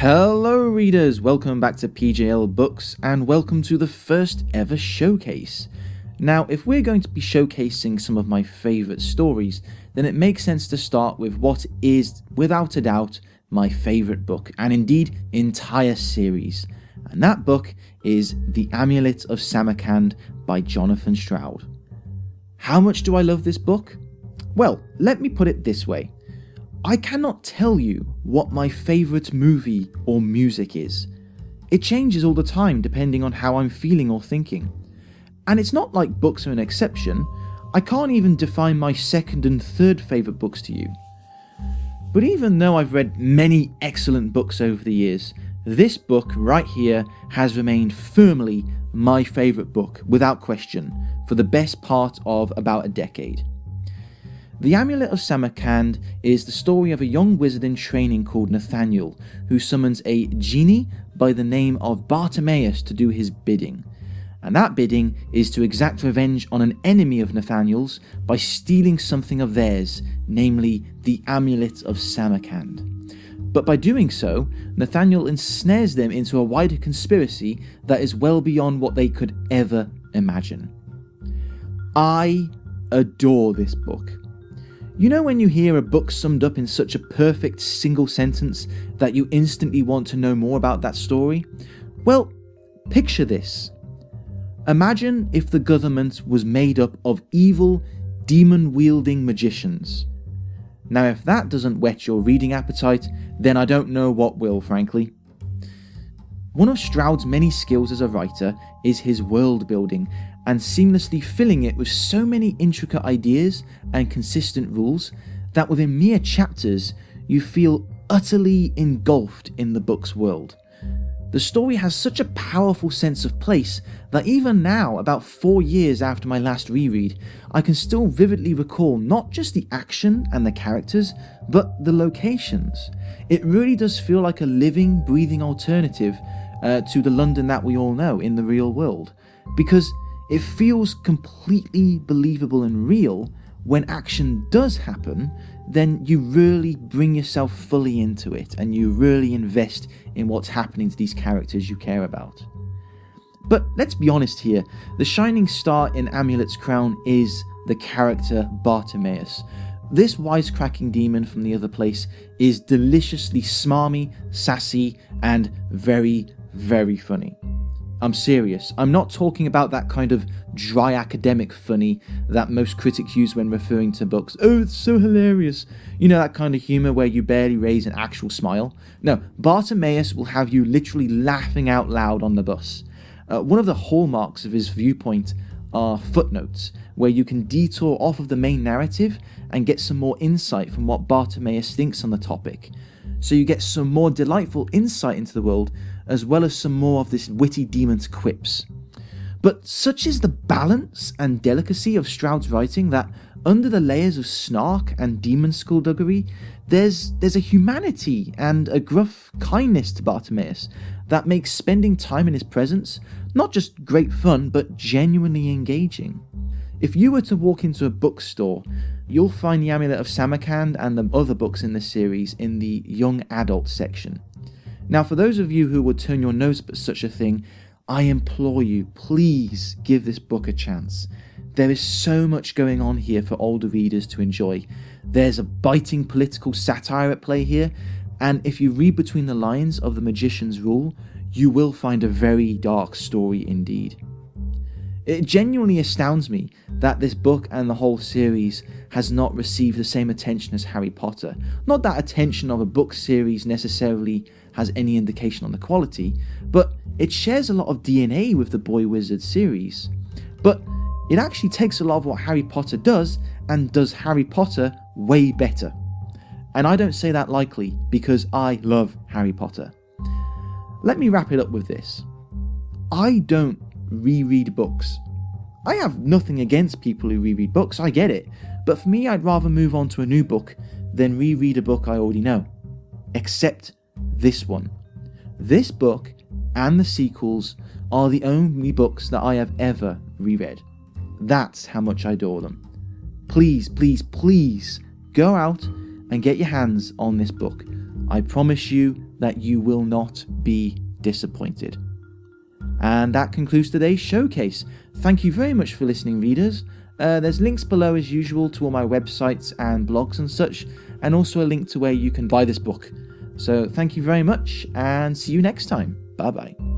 Hello readers, welcome back to PJL Books and welcome to the first ever showcase. Now if we're going to be showcasing some of my favourite stories, then it makes sense to start with what is, without a doubt, my favourite book, and indeed entire series. And that book is The Amulet of Samarkand by Jonathan Stroud. How much do I love this book? Well, let me put it this way. I cannot tell you what my favourite movie or music is. It changes all the time depending on how I'm feeling or thinking. And it's not like books are an exception. I can't even define my second and third favourite books to you. But even though I've read many excellent books over the years, this book right here has remained firmly my favourite book, without question, for the best part of about a decade. The Amulet of Samarkand is the story of a young wizard in training called Nathaniel, who summons a genie by the name of Bartimaeus to do his bidding. And that bidding is to exact revenge on an enemy of Nathaniel's by stealing something of theirs, namely the Amulet of Samarkand. But by doing so, Nathaniel ensnares them into a wider conspiracy that is well beyond what they could ever imagine. I adore this book. You know when you hear a book summed up in such a perfect single sentence that you instantly want to know more about that story? Well, picture this. Imagine if the government was made up of evil, demon-wielding magicians. Now if that doesn't whet your reading appetite, then I don't know what will, frankly. One of Stroud's many skills as a writer is his world building, and seamlessly filling it with so many intricate ideas and consistent rules that within mere chapters you feel utterly engulfed in the book's world. The story has such a powerful sense of place that even now, about 4 years after my last reread, I can still vividly recall not just the action and the characters, but the locations. It really does feel like a living, breathing alternative to the London that we all know in the real world, because it feels completely believable and real. When action does happen, then you really bring yourself fully into it and you really invest in what's happening to these characters you care about. But let's be honest here, the shining star in Amulet's crown is the character Bartimaeus. This wisecracking demon from the other place is deliciously smarmy, sassy, and very, very funny. I'm serious. I'm not talking about that kind of dry academic funny that most critics use when referring to books. Oh, it's so hilarious. You know, that kind of humour where you barely raise an actual smile. No, Bartimaeus will have you literally laughing out loud on the bus. One of the hallmarks of his viewpoint are footnotes, where you can detour off of the main narrative and get some more insight from what Bartimaeus thinks on the topic. So you get some more delightful insight into the world, as well as some more of this witty demon's quips. But such is the balance and delicacy of Stroud's writing that under the layers of snark and demon skullduggery, there's a humanity and a gruff kindness to Bartimaeus that makes spending time in his presence not just great fun, but genuinely engaging. If you were to walk into a bookstore, you'll find the Amulet of Samarkand and the other books in the series in the young adult section. Now, for those of you who would turn your nose up at such a thing, I implore you, please give this book a chance. There is so much going on here for older readers to enjoy. There's a biting political satire at play here, and if you read between the lines of the magician's rule, you will find a very dark story indeed. It genuinely astounds me that this book and the whole series has not received the same attention as Harry Potter. Not that attention of a book series necessarily has any indication on the quality, but it shares a lot of DNA with the Boy Wizard series. But it actually takes a lot of what Harry Potter does and does Harry Potter way better. And I don't say that lightly because I love Harry Potter. Let me wrap it up with this. I don't reread books. I have nothing against people who reread books, I get it, but for me I'd rather move on to a new book than reread a book I already know. Except this one. This book and the sequels are the only books that I have ever reread. That's how much I adore them. Please, please, please go out and get your hands on this book. I promise you that you will not be disappointed. And that concludes today's showcase. Thank you very much for listening, readers. There's links below as usual to all my websites and blogs and such, and also a link to where you can buy this book. So thank you very much, and see you next time. Bye bye.